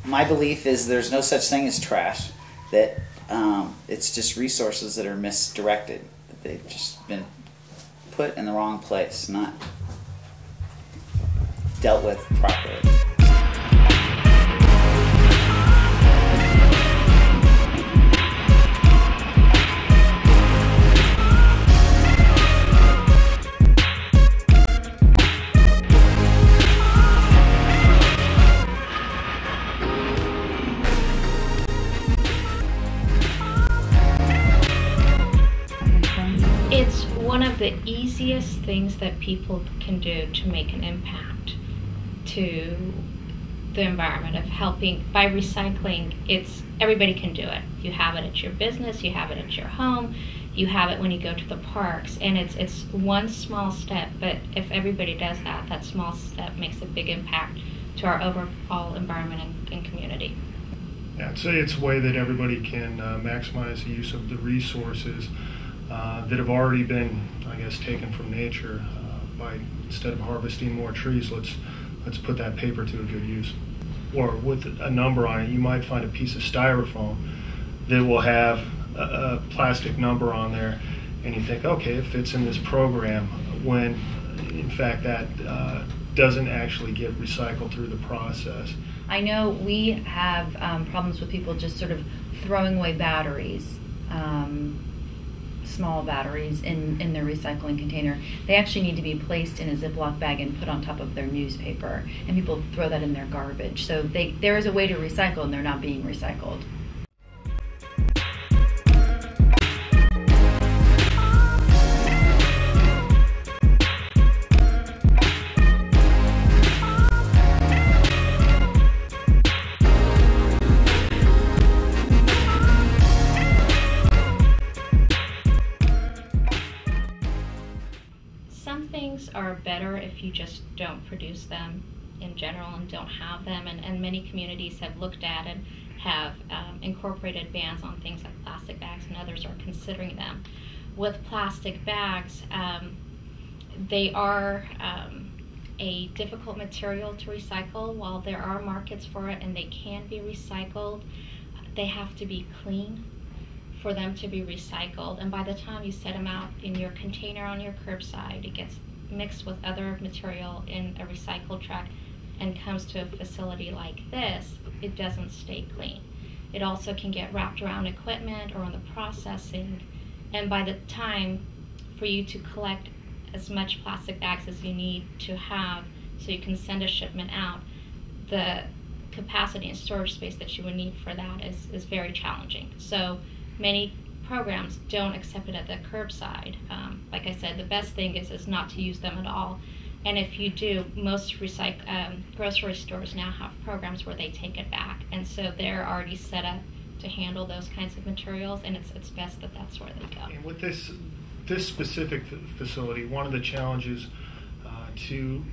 My belief is there's no such thing as trash, that it's just resources that are misdirected, that they've just been put in the wrong place, not dealt with properly. It's one of the easiest things that people can do to make an impact to the environment, of helping by recycling. It's everybody can do it. You have it at your business, you have it at your home, you have it when you go to the parks, and it's one small step, but if everybody does that, that small step makes a big impact to our overall environment and community. Yeah, I'd say it's a way that everybody can maximize the use of the resources that have already been, I guess, taken from nature. By instead of harvesting more trees, let's put that paper to a good use. Or with a number on it, you might find a piece of styrofoam that will have a plastic number on there, and you think, okay, it fits in this program, when in fact that doesn't actually get recycled through the process. I know we have problems with people just sort of throwing away batteries, small batteries in their recycling container. They actually need to be placed in a Ziploc bag and put on top of their newspaper, and people throw that in their garbage. So there is a way to recycle, and they're not being recycled. Some things are better if you just don't produce them in general and don't have them, and many communities have looked at and have incorporated bans on things like plastic bags, and others are considering them. With plastic bags, they are a difficult material to recycle. While there are markets for it and they can be recycled, they have to be clean for them to be recycled, and by the time you set them out in your container on your curbside, it gets mixed with other material in a recycle truck and comes to a facility like this, it doesn't stay clean. It also can get wrapped around equipment or on the processing, and by the time for you to collect as much plastic bags as you need to have so you can send a shipment out, the capacity and storage space that you would need for that is very challenging. So many programs don't accept it at the curbside. Like I said, the best thing is not to use them at all. And if you do, most grocery stores now have programs where they take it back, and so they're already set up to handle those kinds of materials, and it's best that that's where they go. And with this specific facility, one of the challenges to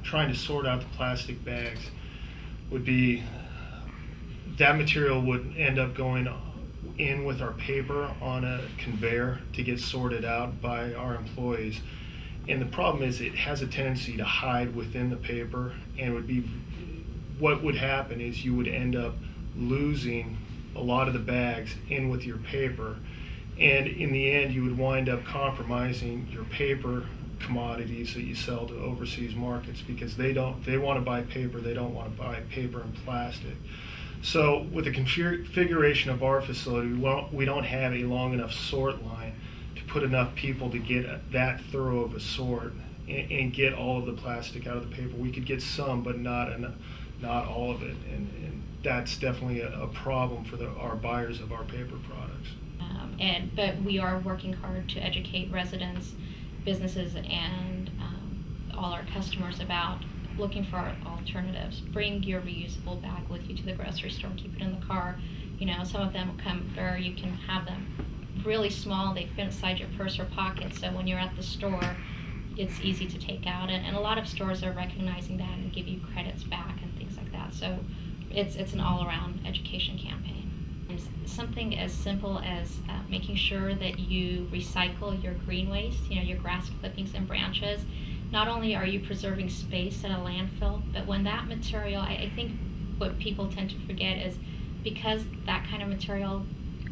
trying to sort out the plastic bags would be that material would end up going in with our paper on a conveyor to get sorted out by our employees. And the problem is it has a tendency to hide within the paper, and what would happen is you would end up losing a lot of the bags in with your paper, and in the end you would wind up compromising your paper commodities that you sell to overseas markets, because they want to buy paper, they don't want to buy paper and plastic. So with the configuration of our facility, we don't have a long enough sort line to put enough people to get that thorough of a sort and get all of the plastic out of the paper. We could get some, but not all of it, and that's definitely a problem for our buyers of our paper products. But we are working hard to educate residents, businesses, and all our customers about looking for alternatives. Bring your reusable bag with you to the grocery store, keep it in the car. You know, some of them come where you can have them really small, they fit inside your purse or pocket, so when you're at the store, it's easy to take out, and a lot of stores are recognizing that and give you credits back and things like that. So it's an all-around education campaign. And something as simple as making sure that you recycle your green waste, you know, your grass clippings and branches. Not only are you preserving space at a landfill, but when that material, I think what people tend to forget is because that kind of material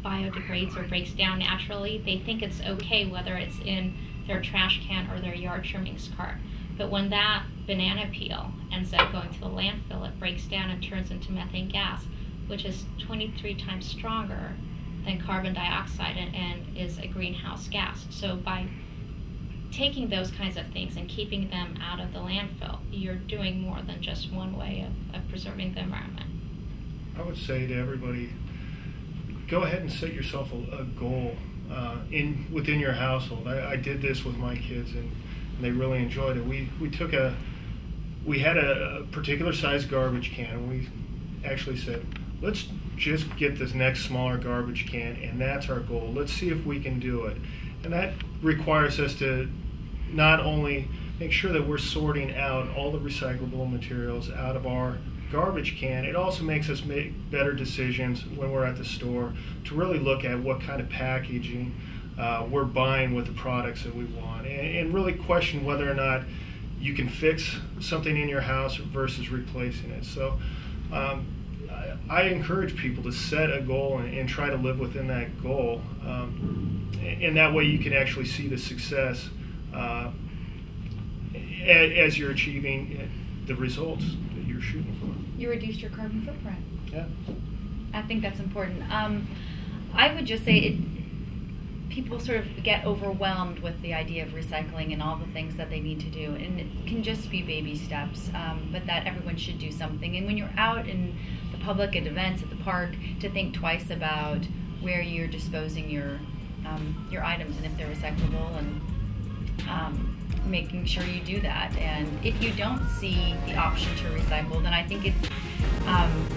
biodegrades or breaks down naturally, they think it's okay whether it's in their trash can or their yard trimmings cart. But when that banana peel ends up going to the landfill, it breaks down and turns into methane gas, which is 23 times stronger than carbon dioxide and is a greenhouse gas. So by taking those kinds of things and keeping them out of the landfill, you're doing more than just one way of preserving the environment. I would say to everybody, go ahead and set yourself a goal within your household. I did this with my kids, and they really enjoyed it. We had a particular size garbage can, and we actually said, let's just get this next smaller garbage can, and that's our goal. Let's see if we can do it. And that requires us to not only make sure that we're sorting out all the recyclable materials out of our garbage can, it also makes us make better decisions when we're at the store to really look at what kind of packaging we're buying with the products that we want, and really question whether or not you can fix something in your house versus replacing it. So I encourage people to set a goal and try to live within that goal, and that way you can actually see the success as you're achieving the results that you're shooting for. You reduced your carbon footprint. Yeah. I think that's important. I would just say people sort of get overwhelmed with the idea of recycling and all the things that they need to do, and it can just be baby steps, but that everyone should do something. And when you're out in the public at events at the park, to think twice about where you're disposing your items and if they're recyclable, and making sure you do that. And if you don't see the option to recycle, then I think it's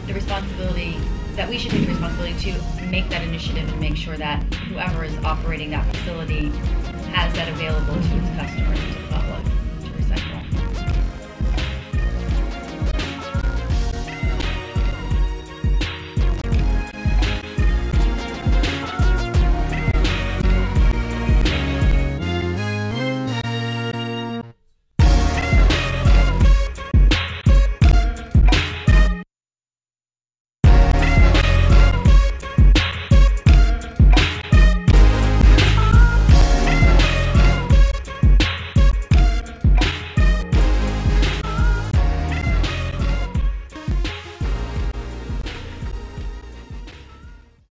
the responsibility that we should take the responsibility to make that initiative and make sure that whoever is operating that facility has that available to its customers and to the public.